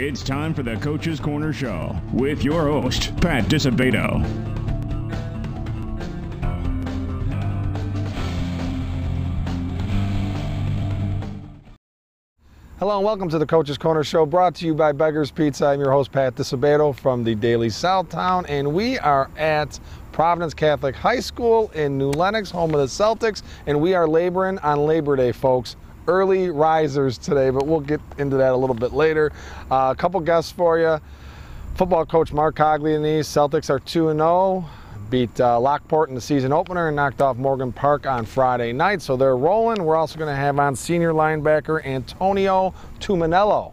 It's time for the Coach's Corner Show with your host, Pat Disabato. Hello and welcome to the Coach's Corner Show, brought to you by Beggar's Pizza. I'm your host, Pat Disabato from the Daily Southtown, and we are at Providence Catholic High School in New Lenox, home of the Celtics, and we are laboring on Labor Day, folks. Early risers today, but we'll get into that a little bit later. A couple guests for you. Football coach Mark Coglianese. Celtics are 2-0. Beat Lockport in the season opener and knocked off Morgan Park on Friday night, so they're rolling. We're also going to have on senior linebacker Antonio Tuminello.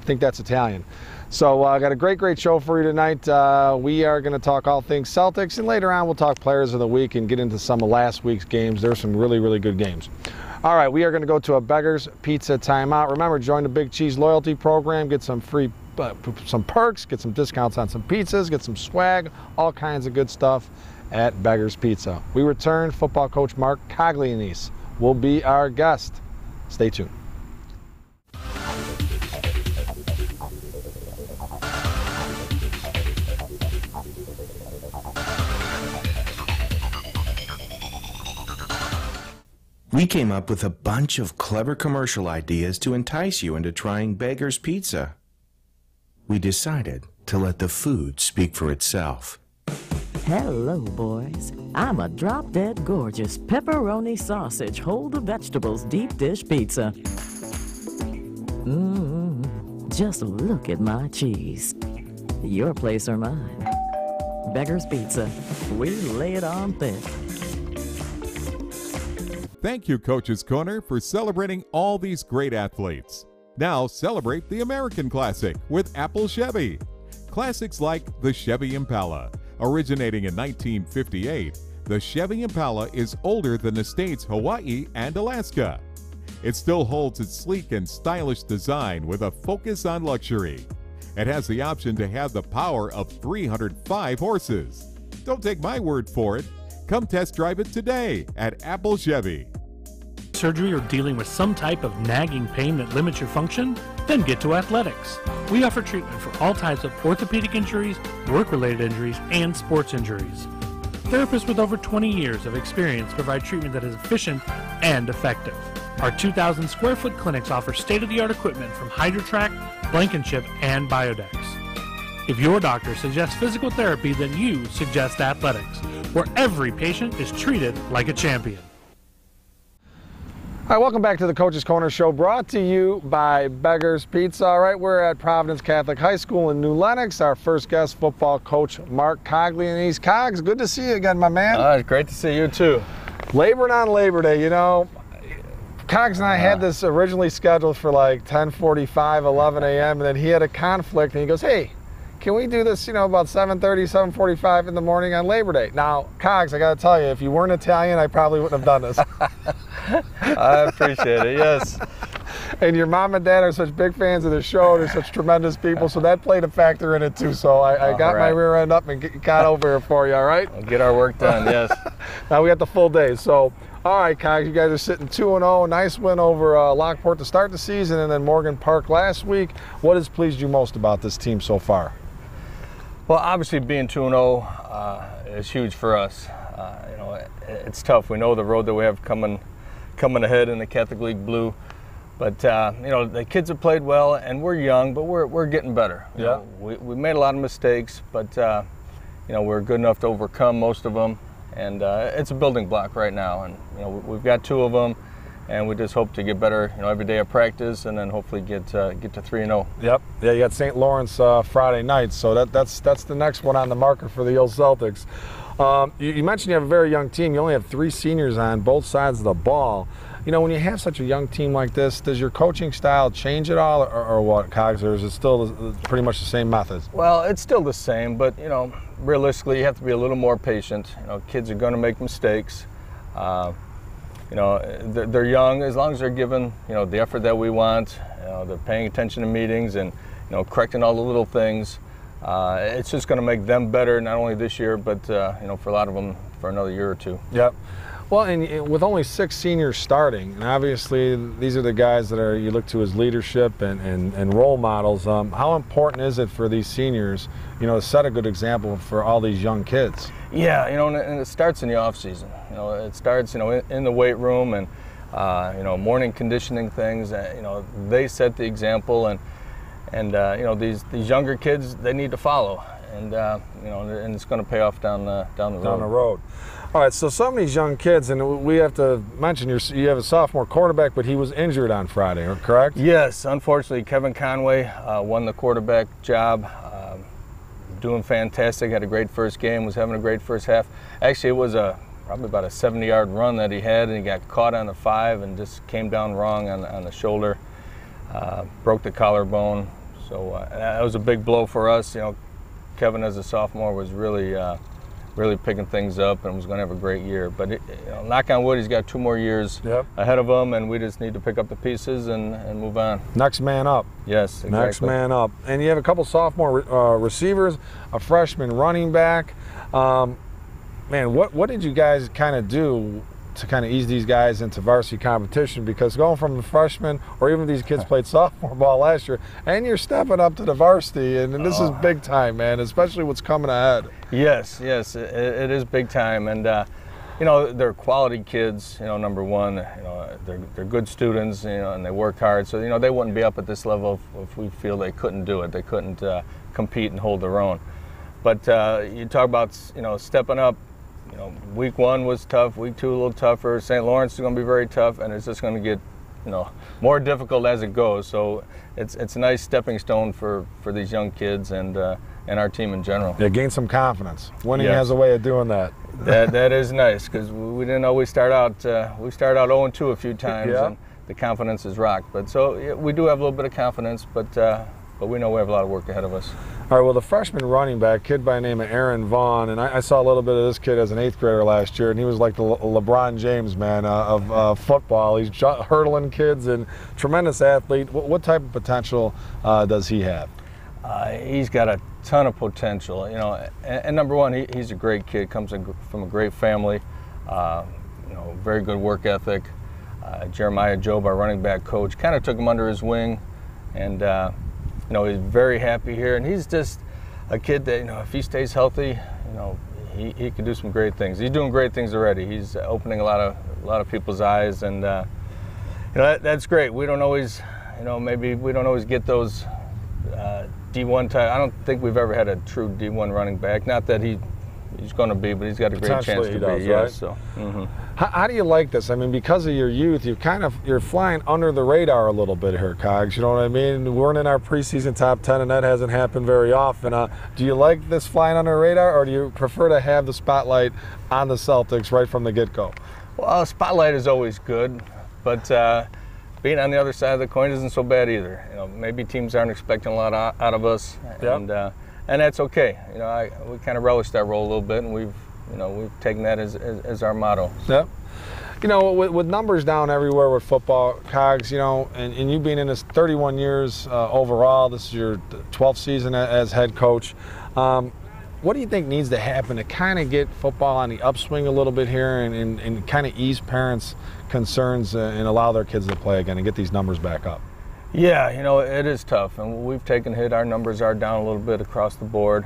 I think that's Italian. So I got a great show for you tonight. We are going to talk all things Celtics, and later on we'll talk players of the week and get into some of last week's games. There's some really good games. All right, we are going to go to a Beggar's Pizza timeout. Remember, join the Big Cheese loyalty program, get some free, some perks, get some discounts on some pizzas, get some swag, all kinds of good stuff at Beggar's Pizza. We return. Football coach Mark Coglianese will be our guest. Stay tuned. We came up with a bunch of clever commercial ideas to entice you into trying Beggar's Pizza. We decided to let the food speak for itself. Hello, boys. I'm a drop-dead gorgeous pepperoni sausage, hold the vegetables deep dish pizza. Just look at my cheese. Your place or mine. Beggar's Pizza. We lay it on thick. Thank you, Coach's Corner, for celebrating all these great athletes. Now celebrate the American Classic with Apple Chevy. Classics like the Chevy Impala. Originating in 1958, the Chevy Impala is older than the states Hawaii and Alaska. It still holds its sleek and stylish design with a focus on luxury. It has the option to have the power of 305 horses. Don't take my word for it. Come test drive it today at Apple Chevy. Surgery or dealing with some type of nagging pain that limits your function? Then get to Athletics. We offer treatment for all types of orthopedic injuries, work-related injuries, and sports injuries. Therapists with over 20 years of experience provide treatment that is efficient and effective. Our 2,000 square foot clinics offer state-of-the-art equipment from HydroTrack, Blankenship, and Biodex. If your doctor suggests physical therapy, then you suggest Athletics, where every patient is treated like a champion. All right, welcome back to the Coach's Corner Show, brought to you by Beggar's Pizza. All right, we're at Providence Catholic High School in New Lenox. Our first guest, football coach Mark Coglianese. Cogs, good to see you again, my man. Great to see you too. Laboring on Labor Day, you know. Cogs and I had this originally scheduled for like 10:45, 11 a.m., and then he had a conflict, and he goes, hey, can we do this, about 7:30, 7:45 in the morning on Labor Day? Now, Cogs, I got to tell you, if you weren't Italian, I probably wouldn't have done this. I appreciate it, yes. And your mom and dad are such big fans of the show. They're such tremendous people, so that played a factor in it too. So I got my rear end up and got over here for you, all right? We'll get our work done, yes. Now we got the full day. So, all right, Cogs, you guys are sitting 2-0. Nice win over Lockport to start the season, and then Morgan Park last week. What has pleased you most about this team so far? Well, obviously being 2-0 is huge for us. It's tough. We know the road that we have coming ahead in the Catholic League Blue, but the kids have played well, and we're young, but we're getting better. We made a lot of mistakes, but we're good enough to overcome most of them, and it's a building block right now. And we've got 2 of them, and we just hope to get better, every day of practice, and then hopefully get to 3-0. Yep. Yeah, you got St. Lawrence Friday night, so that's the next one on the marker for the old Celtics. You mentioned you have a very young team. You only have 3 seniors on both sides of the ball. When you have such a young team like this, does your coaching style change at all, or what, Cogs, or is it still pretty much the same methods? Well, it's still the same, but realistically, you have to be a little more patient. Kids are going to make mistakes. They're young. As long as they're given, the effort that we want, they're paying attention to meetings and, correcting all the little things. It's just going to make them better, not only this year, but for a lot of them for another year or 2. Yep. Well, and with only 6 seniors starting, and obviously these are the guys that you look to as leadership and role models. How important is it for these seniors, to set a good example for all these young kids? Yeah, and it starts in the off season. It starts, in the weight room and, morning conditioning things. They set the example, and these younger kids, they need to follow, and and it's going to pay off down the road. All right, so some of these young kids, and we have to mention you have a sophomore quarterback, but he was injured on Friday, correct? Yes, unfortunately, Kevin Conway won the quarterback job. Doing fantastic, had a great first game, was having a great first half. Actually, it was probably about a 70-yard run that he had, and he got caught on the 5 and just came down wrong on the shoulder, broke the collarbone. So that was a big blow for us. Kevin as a sophomore was really picking things up and was going to have a great year. But knock on wood, he's got 2 more years ahead of him, and we just need to pick up the pieces and move on. Next man up. Yes, exactly. Next man up. And you have a couple sophomore receivers, a freshman running back. Man, what did you guys kind of do to kind of ease these guys into varsity competition? Because going from the freshman, or even these kids played sophomore ball last year, and you're stepping up to the varsity, and this is big time, man, especially what's coming ahead. Yes, it is big time, and they're quality kids. Number one, they're good students, and they work hard. So they wouldn't be up at this level if we feel they couldn't do it. They couldn't compete and hold their own. But you talk about stepping up. Week 1 was tough. Week 2 a little tougher. St. Lawrence is going to be very tough, and it's just going to get more difficult as it goes. So it's a nice stepping stone for these young kids and our team in general. Yeah, gain some confidence. Winning has a way of doing that. That is nice, because we didn't always start out. We started out 0-2 a few times, and the confidence is rocked. But so we do have a little bit of confidence, but we know we have a lot of work ahead of us. All right, well, the freshman running back, kid by the name of Aaron Vaughn, and I saw a little bit of this kid as an 8th grader last year, and he was like the LeBron James, man, of football. He's hurdling kids and tremendous athlete. What type of potential does he have? He's got a ton of potential, and number one, he's a great kid, comes from a great family, very good work ethic. Jeremiah Job, our running back coach, kind of took him under his wing, and he's very happy here, and he's just a kid that, if he stays healthy, he can do some great things. He's doing great things already. He's opening a lot of people's eyes, and that's great. We don't always, maybe we don't always get those D1 type. I don't think we've ever had a true D1 running back. Not that he's going to be, but he's got a great chance to be. Yes. So. Mm-hmm. How do you like this? I mean, because of your youth, you're flying under the radar a little bit here, Cogs. You know what I mean? We weren't in our preseason top 10, and that hasn't happened very often. Do you like this flying under the radar, or do you prefer to have the spotlight on the Celtics right from the get-go? Well, spotlight is always good, but being on the other side of the coin isn't so bad either. Maybe teams aren't expecting a lot out of us, and that's okay. We kind of relish that role a little bit, and we've taken that as our motto. Yep. With numbers down everywhere with football, Cogs, and you being in this 31 years overall, this is your 12th season as head coach. What do you think needs to happen to kind of get football on the upswing a little bit here and kind of ease parents' concerns and allow their kids to play again and get these numbers back up? Yeah, it is tough, and we've taken a hit. Our numbers are down a little bit across the board.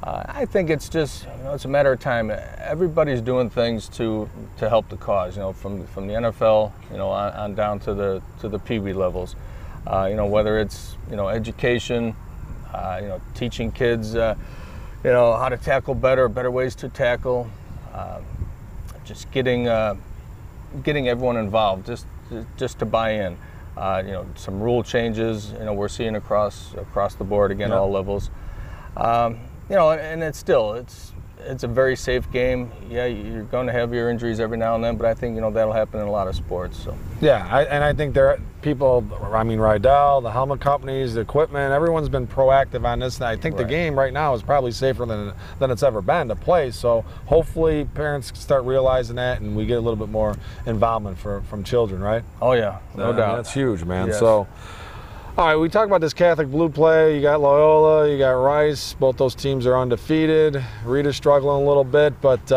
I think it's just, it's a matter of time. Everybody's doing things to help the cause, from the NFL, on down to the Pee Wee levels. Whether it's, education, teaching kids, how to tackle better ways to tackle, just getting everyone involved, just to buy in. Some rule changes, we're seeing across the board again, all levels. And it's a very safe game. Yeah, you're going to have your injuries every now and then, but I think that'll happen in a lot of sports. So. Yeah, I think there are people. I mean, Rydell, the helmet companies, the equipment, everyone's been proactive on this. And I think the game right now is probably safer than it's ever been to play. So hopefully parents start realizing that, and we get a little bit more involvement from children, right? Oh yeah, no doubt. That's huge, man. Yes. So. All right, we talk about this Catholic Blue play. You got Loyola, you got Rice. Both those teams are undefeated. Rita's struggling a little bit, but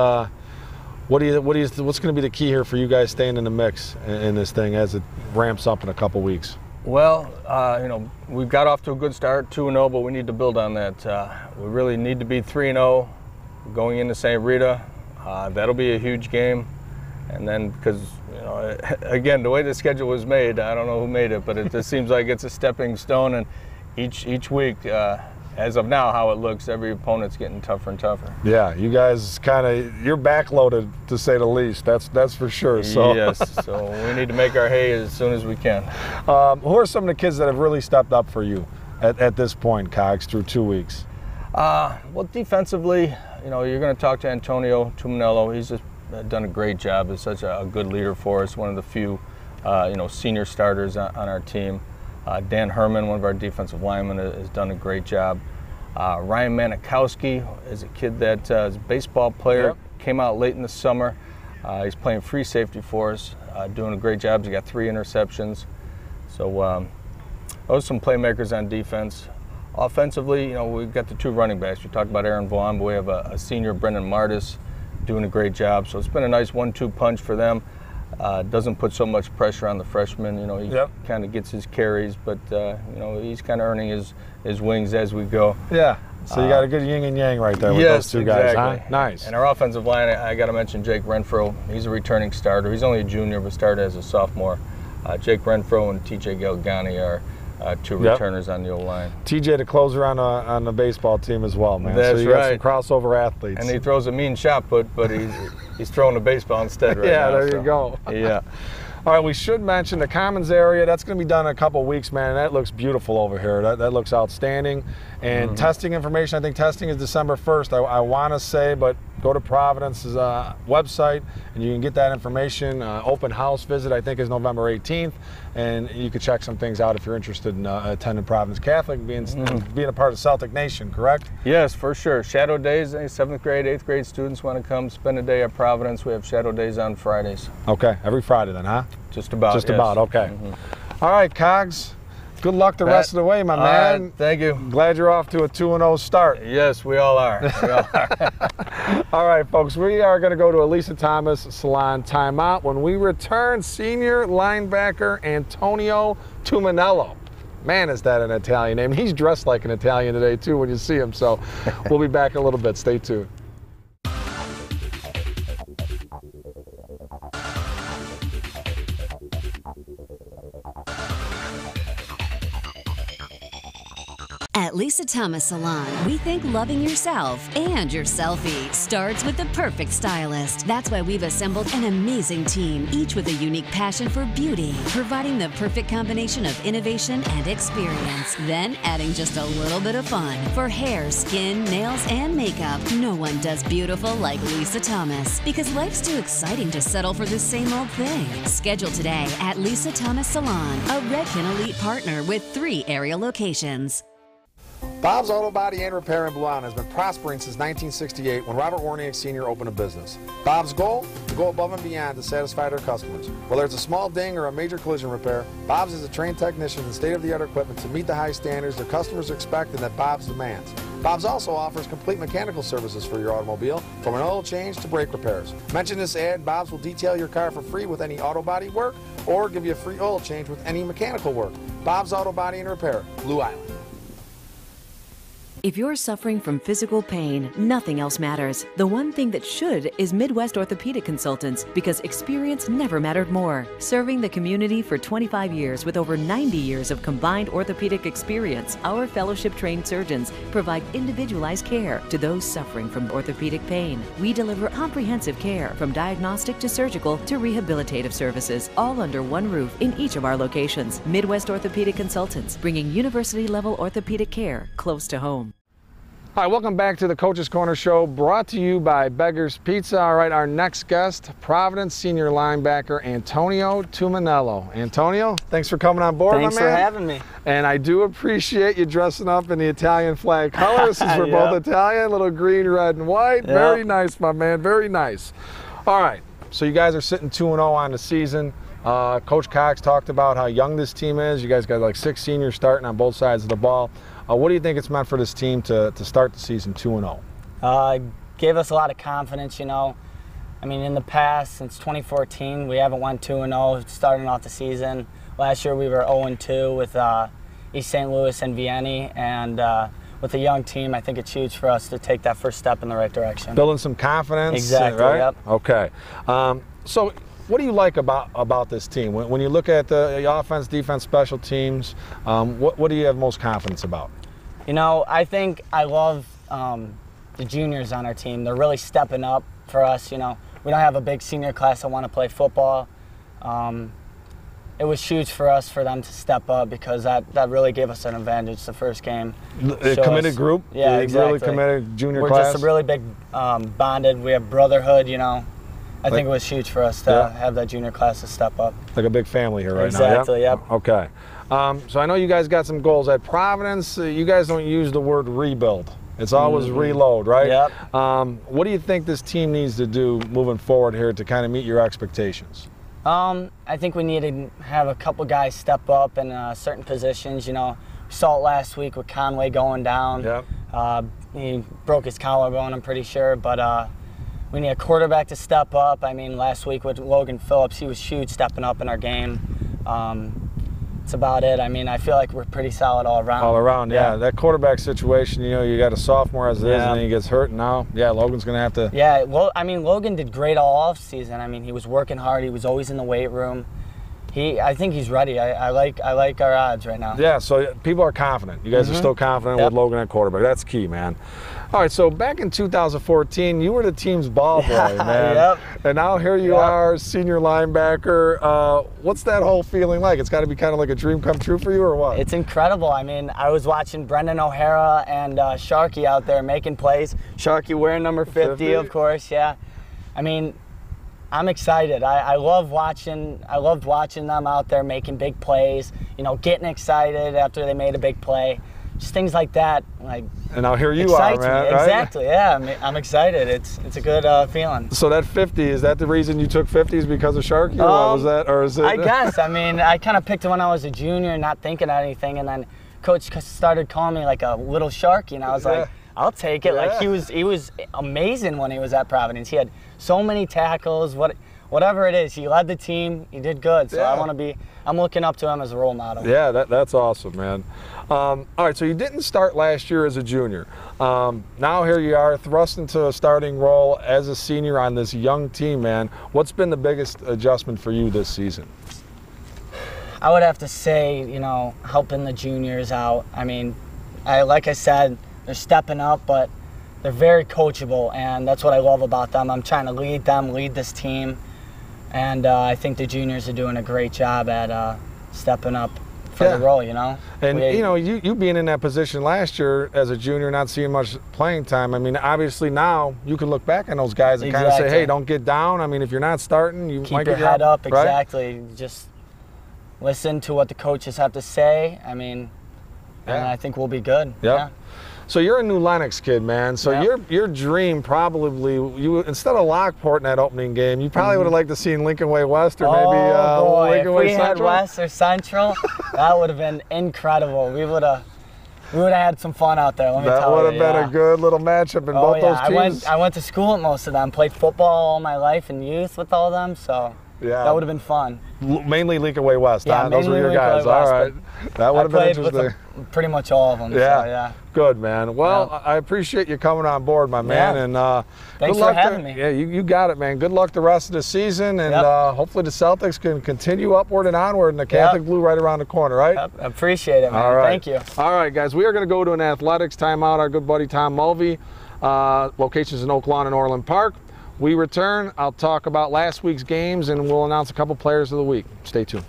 What's going to be the key here for you guys staying in the mix in this thing as it ramps up in a couple weeks? Well, you know, we've got off to a good start, 2-0, but we need to build on that. We really need to be 3-0 going into St. Rita. That'll be a huge game. And then, because, you know, again, the way the schedule was made, I don't know who made it, but it just seems like it's a stepping stone. And each week, as of now, how it looks, every opponent's getting tougher and tougher. Yeah, you guys you're backloaded, to say the least. That's for sure. So. Yes, so we need to make our hay as soon as we can. Who are some of the kids that have really stepped up for you at this point, Cogs, through 2 weeks? Well, defensively, you know, you're going to talk to Antonio Tuminello. He's just done a great job. He's such a good leader for us, one of the few, you know, senior starters on our team. Dan Herman, one of our defensive linemen, has done a great job. Ryan Manikowski is a kid that is a baseball player, Yep. Came out late in the summer. He's playing free safety for us, doing a great job. He's got 3 interceptions. So those are some playmakers on defense. Offensively, you know, we've got the 2 running backs. We talked about Aaron Vaughn, but we have a senior, Brendan Martis, doing a great job. So it's been a nice 1-2 punch for them. Doesn't put so much pressure on the freshman. You know, he Yep. kind of gets his carries, but you know, he's kind of earning his wings as we go. Yeah. So you got a good yin and yang right there with Yes, those 2 guys, exactly. huh? Nice. And our offensive line, I got to mention Jake Renfro. He's a returning starter. He's only a junior, but started as a sophomore. Jake Renfro and TJ Galgani are 2 Yep. returners on the O-line. TJ, the closer on the baseball team as well, man. That's so you got right. some crossover athletes. And he throws a mean shot put, but he's throwing the baseball instead right yeah, now. there you go. Yeah. All right, we should mention the Commons area. That's going to be done in a couple weeks, man. And that looks beautiful over here. That looks outstanding. And testing information, I think testing is December 1st. I want to say, but go to Providence's website and you can get that information. Open house visit, I think, is November 18th. And you can check some things out if you're interested in attending Providence Catholic, being a part of Celtic Nation, correct? Yes, for sure. Shadow days, 7th grade, 8th grade students want to come spend a day at Providence. We have shadow days on Fridays. Okay, every Friday then, huh? Just about. Just yes. about, okay. All right, Cogs. Good luck the rest of the way, my man. Right, thank you. Glad you're off to a 2-0 start. Yes, we all are. We all are. All right, folks, we are going to go to Elisa Thomas Salon timeout. When we return, senior linebacker Antonio Tuminello. Man, is that an Italian name. He's dressed like an Italian today, too, when you see him. So we'll be back in a little bit. Stay tuned. At Lisa Thomas Salon, we think loving yourself and your selfie starts with the perfect stylist. That's why we've assembled an amazing team, each with a unique passion for beauty, providing the perfect combination of innovation and experience. Then adding just a little bit of fun. For hair, skin, nails, and makeup, no one does beautiful like Lisa Thomas, because life's too exciting to settle for the same old thing. Schedule today at Lisa Thomas Salon, a Redken Elite partner with 3 area locations. Bob's Auto Body and Repair in Blue Island has been prospering since 1968 when Robert Warniak Sr. opened a business. Bob's goal? To go above and beyond to satisfy their customers. Whether it's a small ding or a major collision repair, Bob's is a trained technician and state-of-the-art equipment to meet the high standards their customers expect and that Bob's demands. Bob's also offers complete mechanical services for your automobile, from an oil change to brake repairs. Mention this ad, Bob's will detail your car for free with any auto body work or give you a free oil change with any mechanical work. Bob's Auto Body and Repair, Blue Island. If you're suffering from physical pain, nothing else matters. The one thing that should is Midwest Orthopedic Consultants, because experience never mattered more. Serving the community for 25 years with over 90 years of combined orthopedic experience, our fellowship-trained surgeons provide individualized care to those suffering from orthopedic pain. We deliver comprehensive care from diagnostic to surgical to rehabilitative services, all under one roof in each of our locations. Midwest Orthopedic Consultants, bringing university-level orthopedic care close to home. Hi, welcome back to the Coach's Corner Show, brought to you by Beggar's Pizza. All right, our next guest, Providence senior linebacker Antonio Tuminello. Antonio, thanks for coming on board, Thanks my man. for having me. And I do appreciate you dressing up in the Italian flag colors, since we're both Italian, little green, red, and white. Very nice, my man, very nice. All right, so you guys are sitting 2-0 on the season. Coach Cox talked about how young this team is. You guys got like 6 seniors starting on both sides of the ball. What do you think it's meant for this team to start the season 2-0? Gave us a lot of confidence, you know. I mean, in the past, since 2014, we haven't won 2-0 starting off the season. Last year we were 0-2 with East St. Louis and Vienna, and with a young team, I think it's huge for us to take that first step in the right direction. Building some confidence. Exactly, right? yep. Okay. So what do you like about this team? When you look at the offense, defense, special teams, what do you have most confidence about? You know, I think I love the juniors on our team. They're really stepping up for us. You know, we don't have a big senior class that want to play football. It was huge for us for them to step up because that really gave us an advantage the first game. A committed group? Yeah, exactly. Really committed junior We're class? We're just a really big bonded. We have brotherhood, you know. I think it was huge for us to have that junior class to step up. Like a big family here right exactly, now. Yep. Okay. So I know you guys got some goals. At Providence, you guys don't use the word rebuild. It's always reload, right? Yep. What do you think this team needs to do moving forward here to kind of meet your expectations? I think we need to have a couple guys step up in certain positions. You know, we saw it last week with Conway going down. Yep. He broke his collarbone, I'm pretty sure, but we need a quarterback to step up. I mean, last week with Logan Phillips, he was huge stepping up in our game. That's about it. I mean, I feel like we're pretty solid all around. All around, yeah. That quarterback situation, you know, you got a sophomore as it is, and then he gets hurt, and now, Logan's going to have to. Yeah, well, I mean, Logan did great all off season. I mean, he was working hard. He was always in the weight room. I think he's ready. I like our odds right now. Yeah, so people are confident. You guys are still confident with Logan at quarterback. That's key, man. All right, so back in 2014, you were the team's ball boy, man. Yep. And now here you are, senior linebacker. What's that whole feeling like? It's got to be kind of like a dream come true for you, or what? It's incredible. I mean, I was watching Brendan O'Hara and Sharkey out there making plays. Sharkey wearing number 50, of course, yeah. I mean, I'm excited. I loved watching them out there making big plays, you know, getting excited after they made a big play. Just things like that, like. And now here you are, man. Right? Exactly, yeah. I'm excited. It's a good feeling. So that 50, is that the reason you took 50s because of Sharkey, or what was that, or is it? I guess. I mean, I kind of picked it when I was a junior, not thinking of anything, and then Coach started calling me like a little Sharky, and I was like, I'll take it. Like he was amazing when he was at Providence. He had so many tackles. Whatever it is, he led the team. He did good. So I'm looking up to him as a role model. Yeah, that's awesome, man. All right, so you didn't start last year as a junior. Now here you are, thrust into a starting role as a senior on this young team, man. What's been the biggest adjustment for you this season? I would have to say, you know, helping the juniors out. I mean, like I said, they're stepping up, but they're very coachable, and that's what I love about them. I'm trying to lead this team, and I think the juniors are doing a great job at stepping up for the role, you know. And you know, you being in that position last year as a junior, not seeing much playing time. I mean, obviously now you can look back on those guys and kind of say, hey, don't get down. I mean, if you're not starting, you might keep your head up. Exactly. Just listen to what the coaches have to say. I mean, and I think we'll be good. Yep. Yeah. So you're a New Lenox kid, man. So your dream probably, instead of Lockport in that opening game, you probably would have liked to see Lincoln Way West or maybe Lincoln Way Central. If we had West or Central, that would have been incredible. We would have had some fun out there. Let me tell you. That would have been a good little matchup in both those teams. I went to school with most of them. Played football all my life and youth with all of them. So. Yeah. That would have been fun. Mainly Lincoln Way West, yeah, huh? Those were your guys. All right. That would have been interesting. With pretty much all of them. Yeah. So, yeah. Good, man. Well, I appreciate you coming on board, my man. And thanks for having me. Yeah, you got it, man. Good luck the rest of the season, and hopefully the Celtics can continue upward and onward, and the Catholic Blue right around the corner, right? I appreciate it, man. All right. Thank you. All right, guys. We are going to go to an athletics timeout. Our good buddy Tom Mulvey, locations in Oak Lawn and Orland Park. We return, I'll talk about last week's games, and we'll announce a couple players of the week. Stay tuned.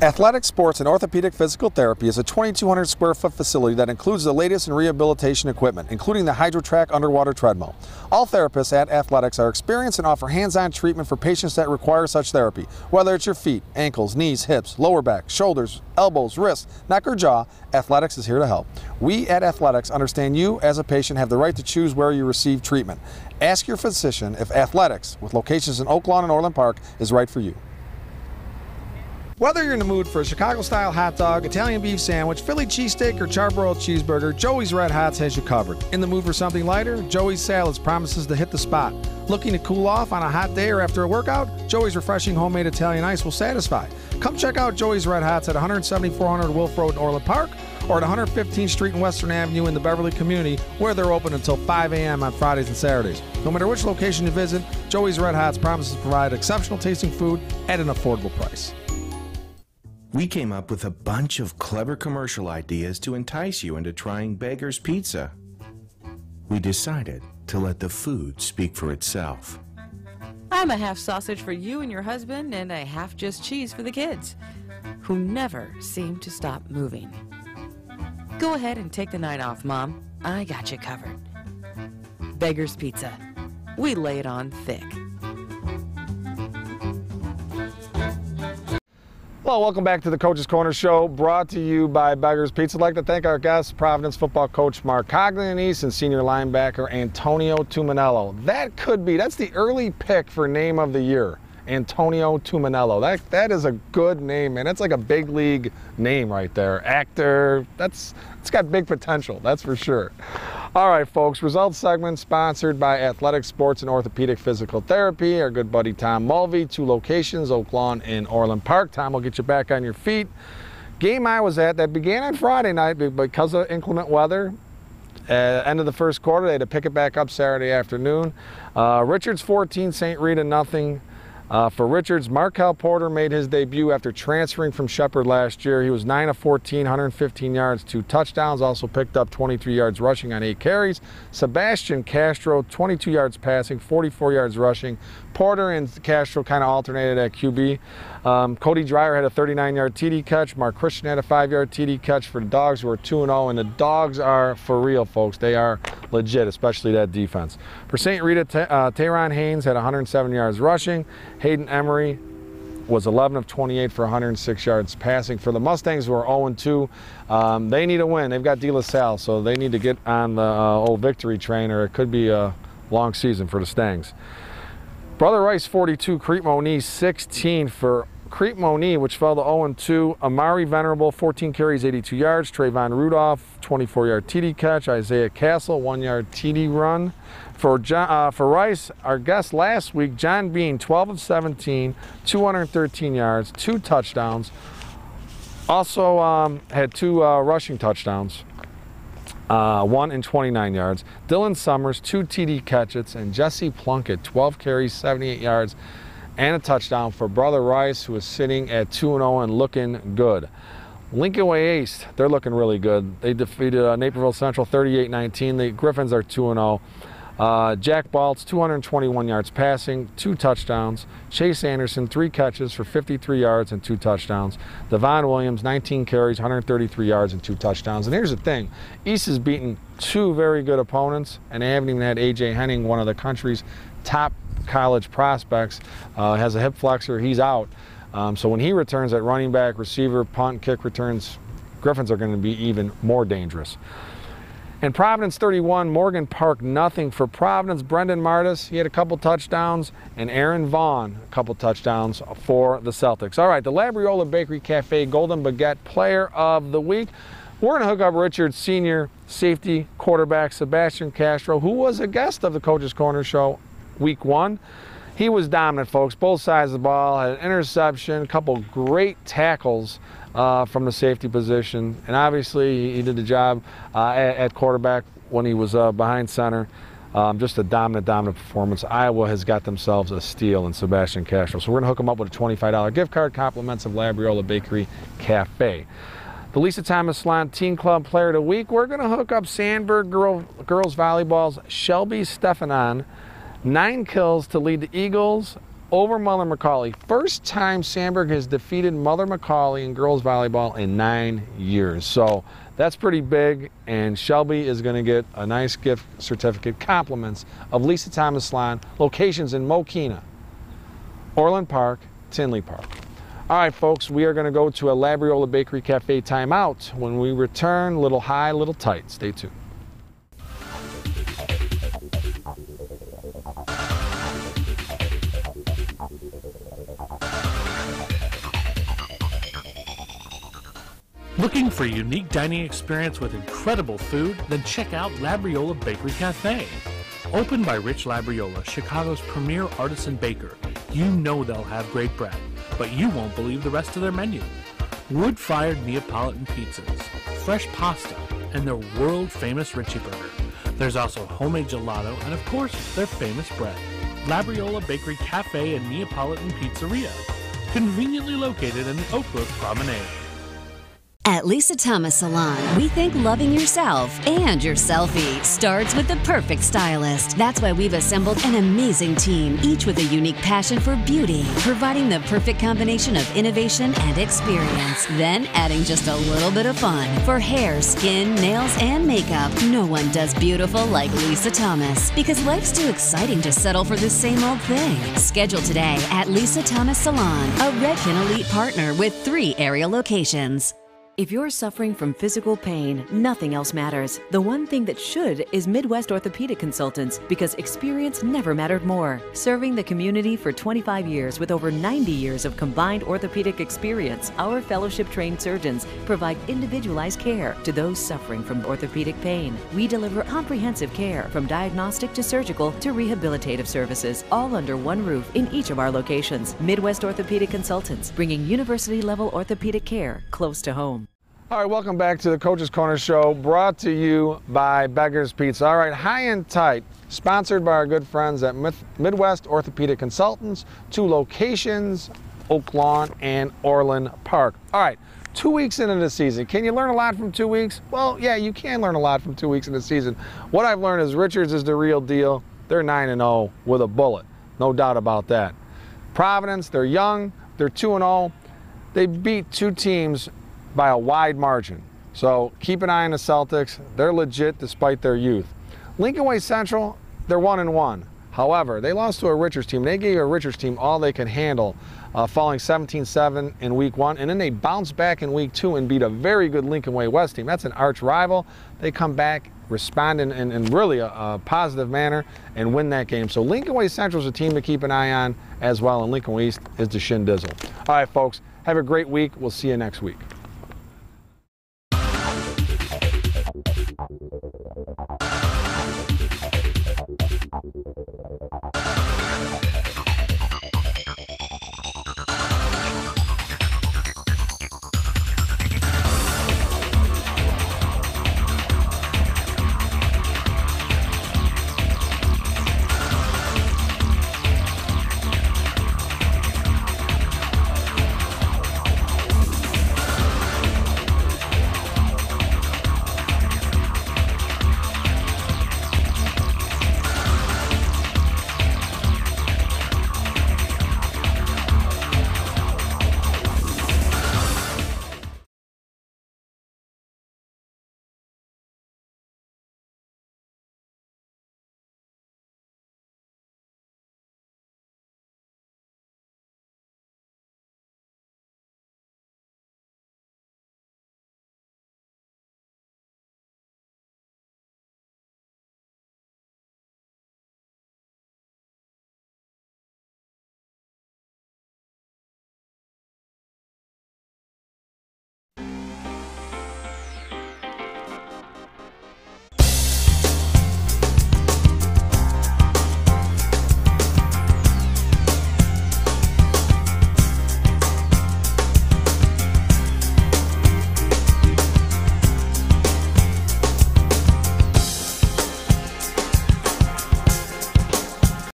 Athletic Sports and Orthopedic Physical Therapy is a 2,200 square foot facility that includes the latest in rehabilitation equipment, including the HydroTrack underwater treadmill. All therapists at Athletics are experienced and offer hands-on treatment for patients that require such therapy. Whether it's your feet, ankles, knees, hips, lower back, shoulders, elbows, wrists, neck, or jaw, Athletics is here to help. We at Athletics understand you as a patient have the right to choose where you receive treatment. Ask your physician if Athletics, with locations in Oak Lawn and Orland Park, is right for you. Whether you're in the mood for a Chicago-style hot dog, Italian beef sandwich, Philly cheesesteak, or charbroiled cheeseburger, Joey's Red Hots has you covered. In the mood for something lighter, Joey's Salads promises to hit the spot. Looking to cool off on a hot day or after a workout? Joey's refreshing homemade Italian ice will satisfy. Come check out Joey's Red Hots at 17400 Wolf Road in Orland Park or at 115th Street and Western Avenue in the Beverly community, where they're open until 5 a.m. on Fridays and Saturdays. No matter which location you visit, Joey's Red Hots promises to provide exceptional tasting food at an affordable price. We came up with a bunch of clever commercial ideas to entice you into trying Beggar's Pizza. We decided to let the food speak for itself. I'm a half sausage for you and your husband and a half just cheese for the kids, who never seem to stop moving. Go ahead and take the night off, Mom. I got you covered. Beggar's Pizza. We lay it on thick. Hello, welcome back to the Coach's Corner Show, brought to you by Beggar's Pizza. I'd like to thank our guests, Providence football coach Mark Coglianese and senior linebacker Antonio Tuminello. That's the early pick for name of the year, Antonio Tuminello. That is a good name, man. That's like a big league name right there. Actor, it's got big potential, that's for sure. All right, folks, results segment sponsored by Athletic Sports and Orthopedic Physical Therapy. Our good buddy Tom Mulvey, 2 locations, Oak Lawn and Orland Park. Tom will get you back on your feet. Game I was at that began on Friday night because of inclement weather. End of the first quarter, they had to pick it back up Saturday afternoon. Richards 14, St. Rita nothing. For Richards, Markel Porter made his debut after transferring from Shepherd last year. He was 9 of 14, 115 yards, 2 touchdowns. Also picked up 23 yards rushing on 8 carries. Sebastian Castro, 22 yards passing, 44 yards rushing. Porter and Castro kind of alternated at QB. Cody Dreyer had a 39-yard TD catch. Mark Christian had a 5-yard TD catch for the Dogs, who are 2-0. And the Dogs are for real, folks. They are legit, especially that defense. For St. Rita, Tayron Haynes had 107 yards rushing. Hayden Emery was 11 of 28 for 106 yards passing. For the Mustangs, who are 0-2, they need a win. They've got De La Salle, so they need to get on the old victory train, or it could be a long season for the Stangs. Brother Rice 42, Crete Moni 16 for Crete Moni, which fell to 0-2. Amari Venerable 14 carries, 82 yards. Trayvon Rudolph 24-yard TD catch. Isaiah Castle 1-yard TD run. For Rice, our guest last week, John Bean 12 of 17, 213 yards, 2 touchdowns. Also had 2 rushing touchdowns. 1 and 29 yards. Dylan Summers, 2 TD catches, and Jesse Plunkett, 12 carries, 78 yards, and a touchdown for Brother Rice, who is sitting at 2-0 and looking good. Lincoln Way East, they're looking really good. They defeated Naperville Central 38-19. The Griffins are 2-0. Jack Baltz, 221 yards passing, 2 touchdowns. Chase Anderson, 3 catches for 53 yards and 2 touchdowns. Devon Williams, 19 carries, 133 yards and 2 touchdowns. And here's the thing, East has beaten 2 very good opponents, and they haven't even had A.J. Henning, one of the country's top college prospects, has a hip flexor. He's out. So when he returns at running back, receiver, punt, kick returns, Griffins are going to be even more dangerous. And Providence 31, Morgan Park nothing. For Providence, Brendan Martis, he had a couple touchdowns, and Aaron Vaughn, a couple touchdowns for the Celtics. All right, the Labriola Bakery Cafe Golden Baguette Player of the Week. We're going to hook up Richard's senior safety quarterback, Sebastian Castro, who was a guest of the Coach's Corner Show week 1. He was dominant, folks, both sides of the ball, had an interception, a couple great tackles from the safety position, and obviously he did the job at quarterback when he was behind center. Just a dominant performance. Iowa has got themselves a steal in Sebastian Castro. So we're going to hook him up with a $25 gift card, compliments of Labriola Bakery Cafe. The Lisa Thomas Salon Teen Club Player of the Week, we're going to hook up Sandburg Girls Volleyball's Shelby Stephanon. 9 kills to lead the Eagles over Mother McCauley. First time Sandburg has defeated Mother McCauley in girls volleyball in 9 years. So that's pretty big, and Shelby is going to get a nice gift certificate, compliments of Lisa Thomas Salon, locations in Mokina, Orland Park, Tinley Park. All right, folks, we are going to go to a Labriola Bakery Cafe timeout. When we return, little high, little tight. Stay tuned. Looking for a unique dining experience with incredible food? Then check out Labriola Bakery Cafe. Opened by Rich Labriola, Chicago's premier artisan baker, you know they'll have great bread, but you won't believe the rest of their menu. Wood-fired Neapolitan pizzas, fresh pasta, and their world-famous Richie Burger. There's also homemade gelato and, of course, their famous bread. Labriola Bakery Cafe and Neapolitan Pizzeria, conveniently located in the Oak Brook Promenade. At Lisa Thomas Salon, we think loving yourself and your selfie starts with the perfect stylist. That's why we've assembled an amazing team, each with a unique passion for beauty, providing the perfect combination of innovation and experience. Then adding just a little bit of fun. For hair, skin, nails, and makeup, no one does beautiful like Lisa Thomas. Because life's too exciting to settle for the same old thing. Schedule today at Lisa Thomas Salon, a Redken Elite partner with 3 area locations. If you're suffering from physical pain, nothing else matters. The one thing that should is Midwest Orthopedic Consultants, because experience never mattered more. Serving the community for 25 years with over 90 years of combined orthopedic experience, our fellowship-trained surgeons provide individualized care to those suffering from orthopedic pain. We deliver comprehensive care from diagnostic to surgical to rehabilitative services, all under one roof in each of our locations. Midwest Orthopedic Consultants, bringing university-level orthopedic care close to home. All right, welcome back to the Coach's Corner Show, brought to you by Beggar's Pizza. All right, High and Tight, sponsored by our good friends at Midwest Orthopedic Consultants, 2 locations, Oak Lawn and Orland Park. All right, 2 weeks into the season. Can you learn a lot from 2 weeks? Well, yeah, you can learn a lot from 2 weeks into the season. What I've learned is Richards is the real deal. They're 9-0 with a bullet, no doubt about that. Providence, they're young, they're 2-0. They beat 2 teams by a wide margin. So keep an eye on the Celtics. They're legit despite their youth. Lincoln Way Central, they're 1-1. However, they lost to a Richards team. They gave a Richards team all they could handle, falling 17-7 in week 1. And then they bounced back in week 2 and beat a very good Lincoln Way West team. That's an arch rival. They come back, respond in really a positive manner, and win that game. So Lincoln Way Central is a team to keep an eye on as well, and Lincoln Way East is the Shin Dizzle. All right, folks, have a great week. We'll see you next week.